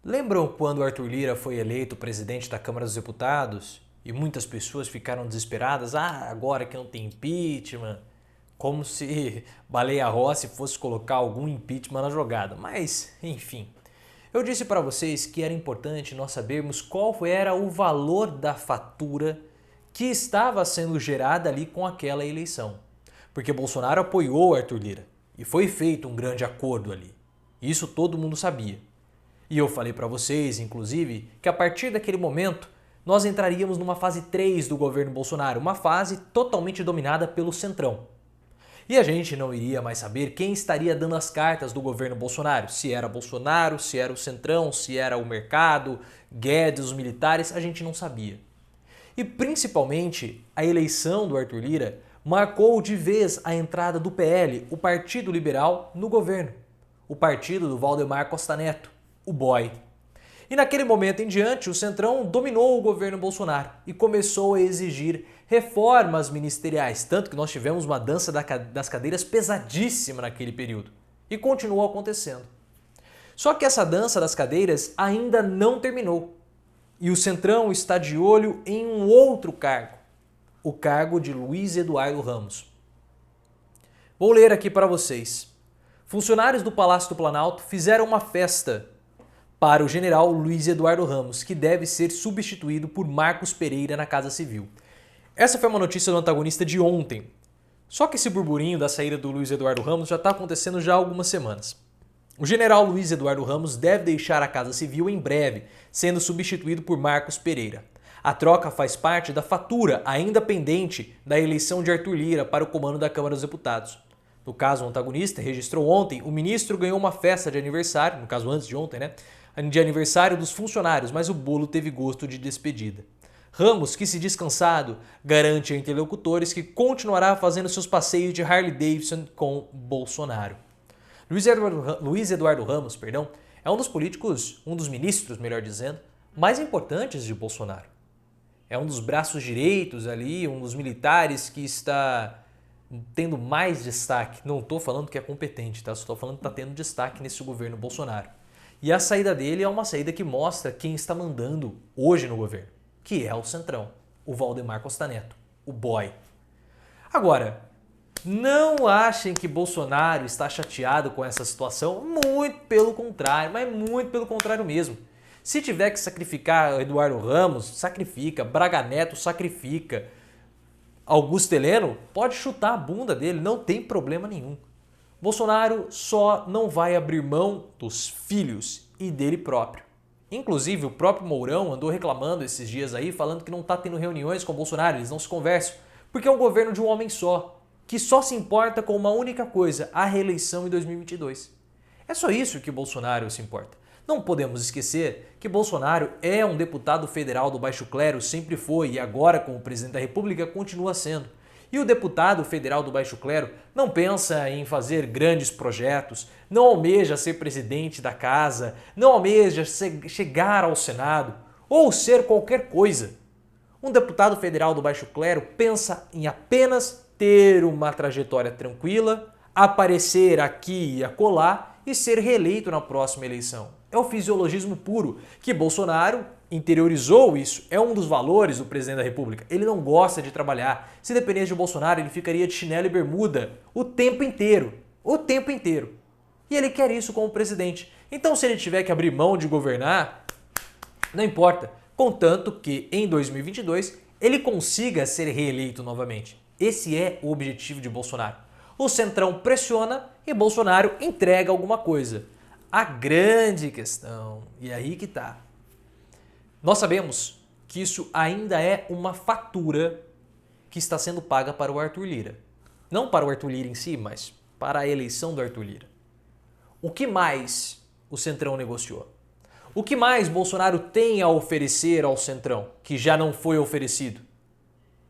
Lembram quando Arthur Lira foi eleito presidente da Câmara dos Deputados e muitas pessoas ficaram desesperadas? Ah, agora que não tem impeachment, como se Baleia Rossi fosse colocar algum impeachment na jogada. Mas, enfim, eu disse para vocês que era importante nós sabermos qual era o valor da fatura que estava sendo gerada ali com aquela eleição. Porque Bolsonaro apoiou Arthur Lira e foi feito um grande acordo ali. Isso todo mundo sabia. E eu falei para vocês, inclusive, que a partir daquele momento nós entraríamos numa fase 3 do governo Bolsonaro, uma fase totalmente dominada pelo Centrão. E a gente não iria mais saber quem estaria dando as cartas do governo Bolsonaro. Se era Bolsonaro, se era o Centrão, se era o mercado, Guedes, os militares, a gente não sabia. E principalmente a eleição do Arthur Lira marcou de vez a entrada do PL, o Partido Liberal, no governo. O partido do Valdemar Costa Neto, o boy. E naquele momento em diante, o Centrão dominou o governo Bolsonaro e começou a exigir reformas ministeriais, tanto que nós tivemos uma dança das cadeiras pesadíssima naquele período. E continuou acontecendo. Só que essa dança das cadeiras ainda não terminou. E o Centrão está de olho em um outro cargo, o cargo de Luiz Eduardo Ramos. Vou ler aqui para vocês. Funcionários do Palácio do Planalto fizeram uma festa para o general Luiz Eduardo Ramos, que deve ser substituído por Marcos Pereira na Casa Civil. Essa foi uma notícia do antagonista de ontem. Só que esse burburinho da saída do Luiz Eduardo Ramos já está acontecendo já há algumas semanas. O general Luiz Eduardo Ramos deve deixar a Casa Civil em breve, sendo substituído por Marcos Pereira. A troca faz parte da fatura ainda pendente da eleição de Arthur Lira para o comando da Câmara dos Deputados. No caso, o antagonista registrou ontem, o ministro ganhou uma festa de aniversário, no caso antes de ontem, né? De aniversário dos funcionários, mas o bolo teve gosto de despedida. Ramos, que se diz cansado, garante a interlocutores que continuará fazendo seus passeios de Harley Davidson com Bolsonaro. Luiz Eduardo Ramos, é um dos políticos, um dos ministros, melhor dizendo, mais importantes de Bolsonaro. É um dos braços direitos ali, um dos militares que está tendo mais destaque. Não estou falando que é competente, tá? Só estou falando que está tendo destaque nesse governo Bolsonaro. E a saída dele é uma saída que mostra quem está mandando hoje no governo, que é o Centrão, o Valdemar Costa Neto, o boy. Agora, não achem que Bolsonaro está chateado com essa situação, muito pelo contrário, mas muito pelo contrário mesmo. Se tiver que sacrificar Eduardo Ramos, sacrifica, Braga Neto sacrifica, Augusto Heleno pode chutar a bunda dele, não tem problema nenhum. Bolsonaro só não vai abrir mão dos filhos e dele próprio. Inclusive, o próprio Mourão andou reclamando esses dias aí, falando que não está tendo reuniões com o Bolsonaro, eles não se conversam, porque é um governo de um homem só, que só se importa com uma única coisa, a reeleição em 2022. É só isso que Bolsonaro se importa. Não podemos esquecer que Bolsonaro é um deputado federal do baixo clero, sempre foi e agora, como presidente da República, continua sendo. E o deputado federal do baixo clero não pensa em fazer grandes projetos, não almeja ser presidente da casa, não almeja chegar ao Senado ou ser qualquer coisa. Um deputado federal do baixo clero pensa em apenas ter uma trajetória tranquila, aparecer aqui e acolá e ser reeleito na próxima eleição. É o fisiologismo puro, que Bolsonaro interiorizou isso, é um dos valores do presidente da República. Ele não gosta de trabalhar. Se dependesse de Bolsonaro, ele ficaria de chinelo e bermuda o tempo inteiro. O tempo inteiro. E ele quer isso como presidente. Então, se ele tiver que abrir mão de governar, não importa. Contanto que em 2022 ele consiga ser reeleito novamente. Esse é o objetivo de Bolsonaro. O Centrão pressiona e Bolsonaro entrega alguma coisa. A grande questão, e aí que tá. Nós sabemos que isso ainda é uma fatura que está sendo paga para o Arthur Lira. Não para o Arthur Lira em si, mas para a eleição do Arthur Lira. O que mais o Centrão negociou? O que mais Bolsonaro tem a oferecer ao Centrão, que já não foi oferecido?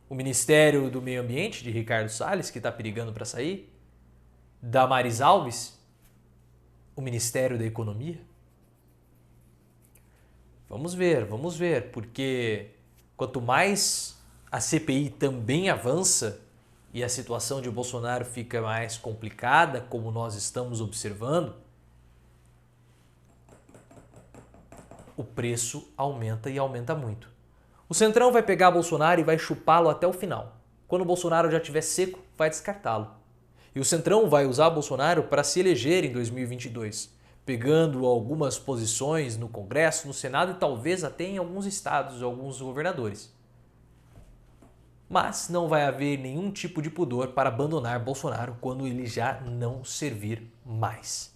O Ministério do Meio Ambiente, de Ricardo Salles, que está perigando para sair? Damares Alves? O Ministério da Economia? Vamos ver, porque quanto mais a CPI também avança e a situação de Bolsonaro fica mais complicada, como nós estamos observando, o preço aumenta e aumenta muito. O Centrão vai pegar Bolsonaro e vai chupá-lo até o final. Quando o Bolsonaro já estiver seco, vai descartá-lo. E o Centrão vai usar Bolsonaro para se eleger em 2022, pegando algumas posições no Congresso, no Senado e talvez até em alguns estados, alguns governadores. Mas não vai haver nenhum tipo de pudor para abandonar Bolsonaro quando ele já não servir mais.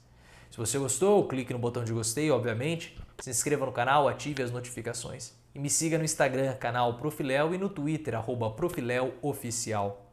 Se você gostou, clique no botão de gostei, obviamente, se inscreva no canal, ative as notificações e me siga no Instagram, canal Profiléu, e no Twitter, @profileoficial.